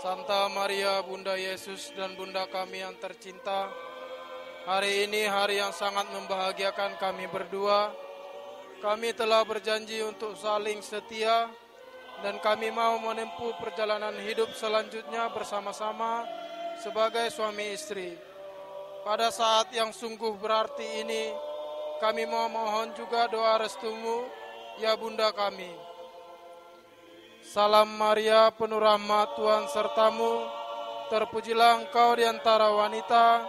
Santa Maria Bunda Yesus dan Bunda kami yang tercinta, hari ini hari yang sangat membahagiakan kami berdua. Kami telah berjanji untuk saling setia dan kami mau menempuh perjalanan hidup selanjutnya bersama-sama sebagai suami istri. Pada saat yang sungguh berarti ini, kami mau mohon juga doa restumu, ya Bunda kami. Salam Maria, penuh rahmat, Tuhan sertamu, terpujilah engkau di antara wanita,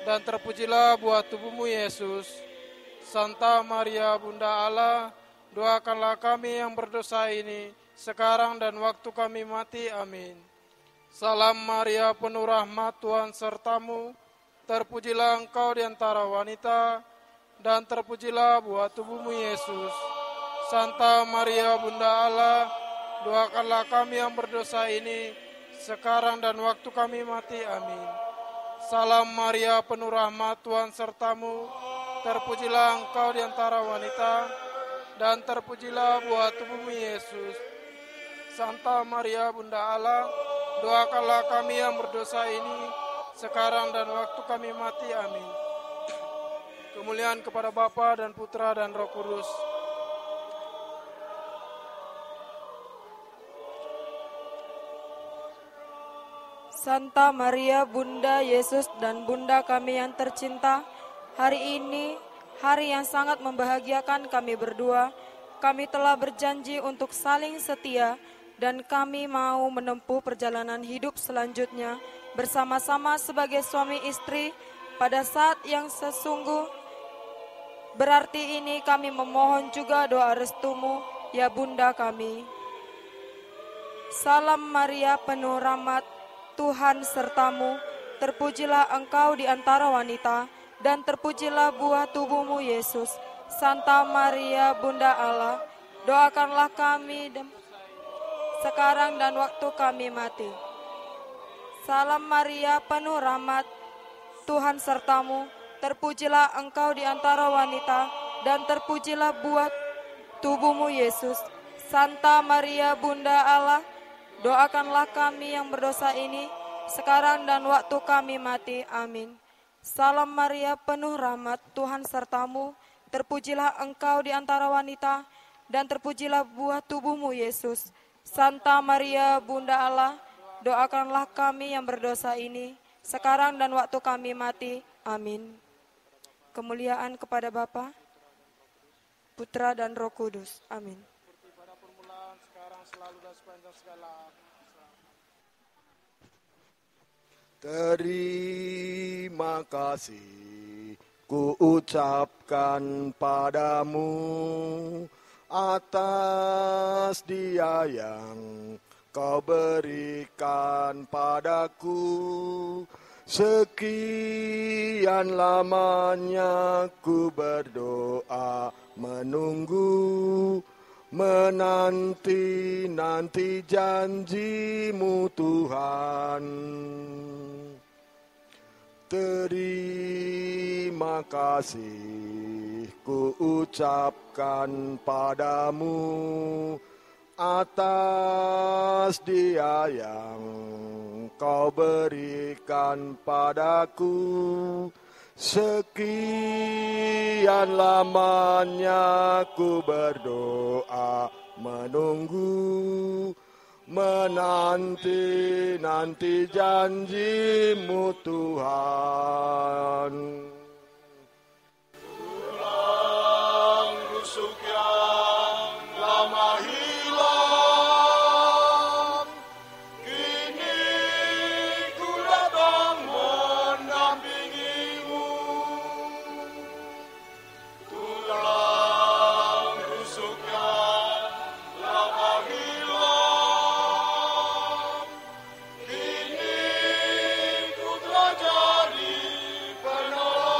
dan terpujilah buah tubuhmu Yesus. Santa Maria Bunda Allah, doakanlah kami yang berdosa ini, sekarang dan waktu kami mati. Amin. Salam Maria, penuh rahmat, Tuhan sertamu, terpujilah engkau di antara wanita, dan terpujilah buah tubuhmu Yesus. Santa Maria Bunda Allah, doakanlah kami yang berdosa ini, sekarang dan waktu kami mati. Amin. Salam Maria, penuh rahmat, Tuhan sertamu, terpujilah engkau di antara wanita, dan terpujilah buah tubuhmu Yesus. Santa Maria Bunda Allah, doakanlah kami yang berdosa ini, sekarang dan waktu kami mati. Amin. Kemuliaan kepada Bapa dan Putra dan Roh Kudus. Santa Maria Bunda Yesus dan Bunda kami yang tercinta, hari ini hari yang sangat membahagiakan kami berdua. Kami telah berjanji untuk saling setia dan kami mau menempuh perjalanan hidup selanjutnya bersama-sama sebagai suami istri. Pada saat yang sesungguh berarti ini kami memohon juga doa restumu, ya Bunda kami. Salam Maria, penuh rahmat, Tuhan sertamu, terpujilah engkau di antara wanita, dan terpujilah buah tubuhmu Yesus. Santa Maria Bunda Allah, doakanlah kami sekarang dan waktu kami mati. Salam Maria, penuh rahmat, Tuhan sertamu, terpujilah engkau di antara wanita, dan terpujilah buah tubuhmu Yesus. Santa Maria Bunda Allah, doakanlah kami yang berdosa ini, sekarang dan waktu kami mati. Amin. Salam Maria, penuh rahmat, Tuhan sertamu, terpujilah engkau di antara wanita, dan terpujilah buah tubuhmu Yesus. Santa Maria Bunda Allah, doakanlah kami yang berdosa ini, sekarang dan waktu kami mati. Amin. Kemuliaan kepada Bapa, Putra dan Roh Kudus. Amin. Pada permulaan, sekarang, selalu, dan sepanjang segala. Terima kasih ku ucapkan padamu atas dia yang kau berikan padaku. Sekian lamanya ku berdoa menunggu, menanti janjimu Tuhan. Terima kasih ku ucapkan padamu atas dia yang kau berikan padaku. Sekian lamanya ku berdoa menunggu, menanti janjimu Tuhan. Tulang rusuk yang lama hilang, kini ku datang mendampingimu. Tulang rusuk yang lama hilang, kini ku telah jadi penolong.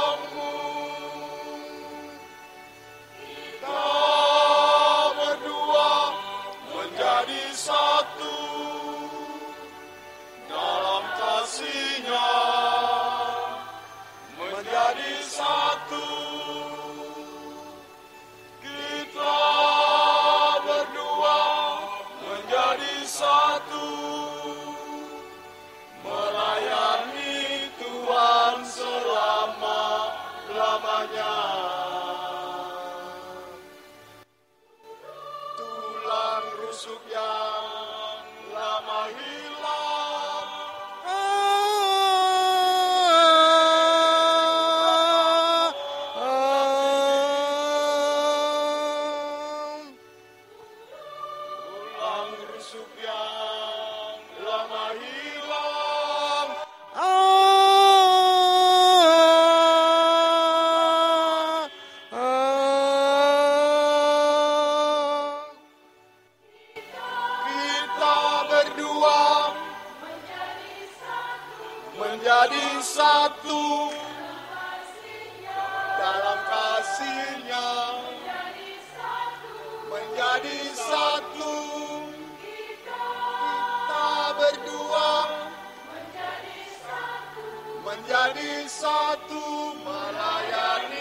menjadi satu dalam kasih-Nya, menjadi satu kita berdua, menjadi satu melayani